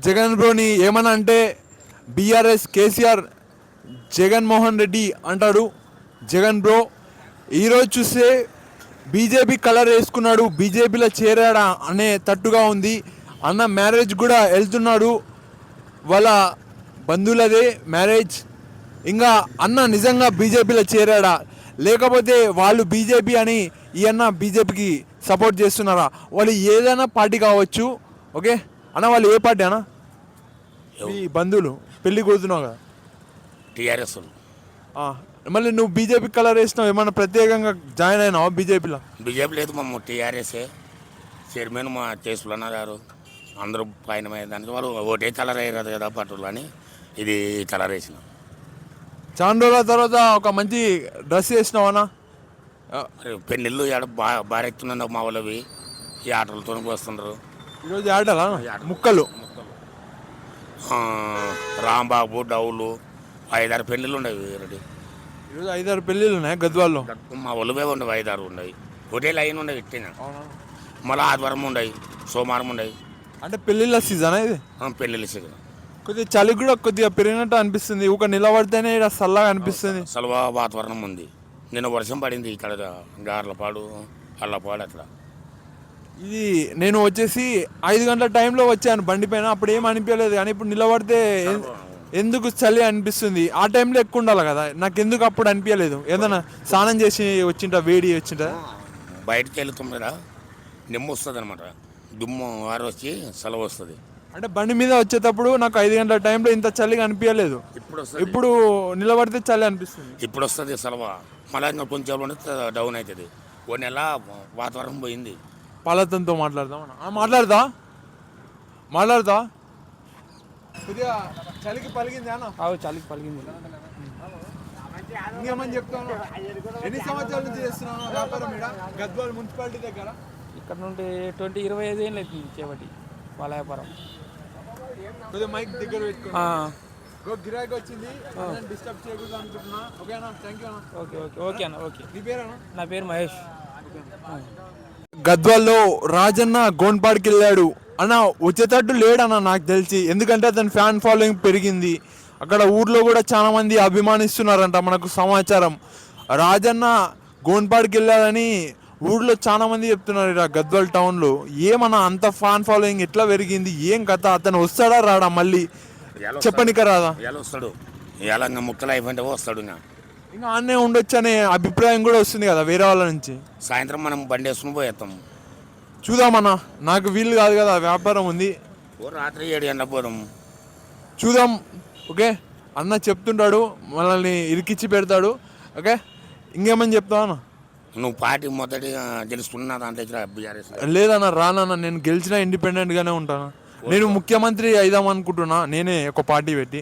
జగన్ బ్రోని ఏమన్నా అంటే బీఆర్ఎస్ కేసీఆర్ జగన్మోహన్ రెడ్డి అంటాడు. జగన్ బ్రో ఈరోజు చూస్తే బీజేపీ కలర్ వేసుకున్నాడు, బీజేపీలో చేరాడా అనే తట్టుగా ఉంది. అన్న మ్యారేజ్ కూడా వెళ్తున్నాడు, వాళ్ళ బంధువులదే మ్యారేజ్. ఇంకా అన్న నిజంగా బీజేపీలో చేరాడా లేకపోతే వాళ్ళు బీజేపీ అని ఈ అన్న బీజేపీకి సపోర్ట్ చేస్తున్నారా? వాళ్ళు ఏదైనా పార్టీ కావచ్చు. ఓకే అన్న, వాళ్ళు ఏ పార్టీ అన్న? ఈ బంధువులు పెళ్ళి కూతున్నావు కదా, టీఆర్ఎస్. మళ్ళీ నువ్వు బీజేపీ కలర్ వేసినావు, ఏమన్నా ప్రత్యేకంగా జాయిన్ అయినావా బీజేపీలో? బీజేపీ లేదు మమ్మ, టీఆర్ఎస్ఏ. చైర్మన్ మా చేసుకున్న గారు అందరూ పైన దానికి వాళ్ళు ఒకటే కలర్ అయ్యారు కదా పట్టులు అని ఇది కలర్ వేసిన. చాలా రోజుల తర్వాత ఒక మంచి డ్రెస్ వేసినావన్నా. పెళ్ళిళ్ళు బాగా ఎక్కుతున్నాయి మా వాళ్ళవి, ఈ ఆటలతో వస్తున్నారు. ఈరోజు ఆటలా ముక్కలు రాంబాబు డౌలు 5-6 పెళ్ళిళ్ళు ఉండవు. ఈరోజు 5-6 పెళ్ళిళ్ళు ఉన్నాయి గద్వాల్లో. మా ఒళ్ళువే ఉండవు, 5-6 ఉన్నాయి. ఒకటే లైన్ ఉండవు ఇట్టిన. మళ్ళీ ఆదివారం ఉండవు, సోమవారం ఉండవు. అంటే పెళ్ళిళ్ళ సీజన్ ఇది. పెళ్ళిళ్ళ సీజన్ కొద్దిగా చలి కూడా కొద్దిగా పెరిగినట్టు అనిపిస్తుంది, ఒక నిలబడితేనే ఇక్కడ చల్లగా అనిపిస్తుంది. చలవ వాతావరణం ఉంది. నిన్న వర్షం పడింది ఇక్కడ గార్లపాడు అల్లపాడు అట్లా. ఇది నేను వచ్చేసి 5 గంటల టైంలో వచ్చాను బండి పైన, అప్పుడు ఏం అనిపించలేదు. కానీ ఇప్పుడు నిలబడితే ఎందుకు చలి అనిపిస్తుంది. ఆ టైంలో ఎక్కువ ఉండాలి కదా, నాకు ఎందుకు అప్పుడు అనిపించలేదు. ఏదైనా స్నానం చేసి వచ్చింటా, వేడి వచ్చింటా, బయటకు వెళ్తాం కదా నిమ్మ వస్తుంది అనమాట, దుమ్ము వారు వచ్చి చలవ వస్తుంది. అంటే బండి మీద వచ్చేటప్పుడు నాకు 5 గంటల టైంలో ఇంత చలిగా అనిపించలేదు, ఇప్పుడు నిలబడితే చలి అనిపిస్తుంది. ఇప్పుడు వస్తుంది చలవ, మళ్ళీ ఇంకా కొంచెం డౌన్ అవుతుంది. 1 నెల వాతావరణం పోయింది. పాలతంతో మాట్లాడదా కొద్దిగా చలికి పలిగింది అన్న. చలికి పలిగింది. ఇంకేమని చెప్తాను, ఎన్ని సంవత్సరాల నుంచి చేస్తున్నాను వ్యాపారం ఇక్కడ గద్వాల్ మున్సిపాలిటీ దగ్గర? ఇక్కడ నుండి 25 ఏళ్ళు అవుతుంది చేపట్టి వాళ్ళ వ్యాపారం. కొద్దిగా మైక్ దగ్గర పెట్టుకో. గిరాకీ వచ్చింది, డిస్టర్బ్ చేయకూడదు అనుకుంటున్నా. ఓకేనా, థ్యాంక్ యూ అన్న. ఓకే అన్న. ఓకే, నీ పేరేనా? నా పేరు మహేష్. గద్వాల్లో రాజన్న గోన్పాడికి వెళ్ళాడు అన్న, వచ్చేటట్టు లేడన్న నాకు తెలిసి. ఎందుకంటే అతని ఫ్యాన్ ఫాలోయింగ్ పెరిగింది, అక్కడ ఊర్లో కూడా చాలా మంది అభిమానిస్తున్నారంట మనకు సమాచారం. రాజన్న గోన్పాడికి వెళ్ళాడని ఊర్లో చాలా మంది చెప్తున్నారు. ఇక్కడ గద్వాల్ టౌన్లో ఏమన్నా అంత ఫ్యాన్ ఫాలోయింగ్ ఎట్లా పెరిగింది, ఏం కథ? అతను వస్తాడా రాడా మళ్ళీ చెప్పనిక రాదా? వస్తాడు, ముక్కలు అయిపోయింటే వస్తాడు. ఇంకా ఆన్నే ఉండొచ్చు అనే అభిప్రాయం కూడా వస్తుంది కదా వేరే వాళ్ళ నుంచి. సాయంత్రం మనం బండి వేసుకుని పోయేస్తాం. చూద్దామన్నా, నాకు వీలు కాదు కదా, వ్యాపారం ఉంది. రాత్రి 7 గంటలకు పోదాం, చూద్దాం. ఓకే అన్న చెప్తుంటాడు, మనల్ని ఇరికిచ్చి పెడతాడు. ఓకే ఇంకేమని చెప్తావు అన్న? నువ్వు పార్టీ మొదటి గెలుచుకున్నా దాంట్లో బీఆర్ఎస్ లేదన్న, రానన్న, నేను గెలిచినా ఇండిపెండెంట్గానే ఉంటాను. నేను ముఖ్యమంత్రి అయిదాం అనుకుంటున్నా, నేనే ఒక పార్టీ పెట్టి.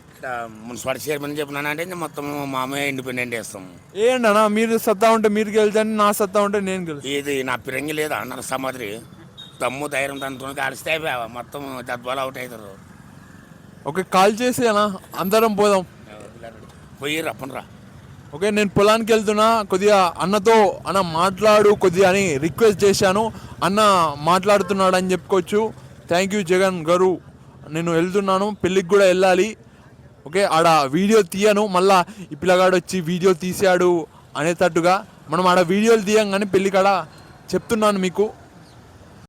మున్సిపాలిటీ చైర్మన్ చెప్పినానంటే మొత్తం మామే ఇండిపెండెంట్ వేస్తాం. ఏంటి అన్న, మీరు సత్తా ఉంటే మీరు గెలిచండి, నా సత్తా ఉంటే నేను గెలుస్తాను. ఇది నా పిరంగి లేదా అన్న సమాధి, దమ్ము ధైర్యం దాంతో కలిస్తే మొత్తం దద్వాలు అవుట్ అవుతారు. ఓకే కాల్ చేసి అన్న అందరం పోదాం, పోయి రప్పనరా. ఓకే నేను పొలానికి వెళ్తున్నా, కొద్దిగా అన్నతో అన్న మాట్లాడు కొద్దిగా అని రిక్వెస్ట్ చేశాను. అన్న మాట్లాడుతున్నాడు అని చెప్పుకోవచ్చు. థ్యాంక్ యూ జగన్ గారు, నేను వెళ్తున్నాను, పెళ్ళికి కూడా వెళ్ళాలి. ఓకే ఆడ వీడియో తీయను, మళ్ళా ఈ పిల్లగాడు వచ్చి వీడియో తీసాడు అనేటట్టుగా మనం ఆడ వీడియోలు తీయం కానీ పెళ్ళికాడ చెప్తున్నాను మీకు.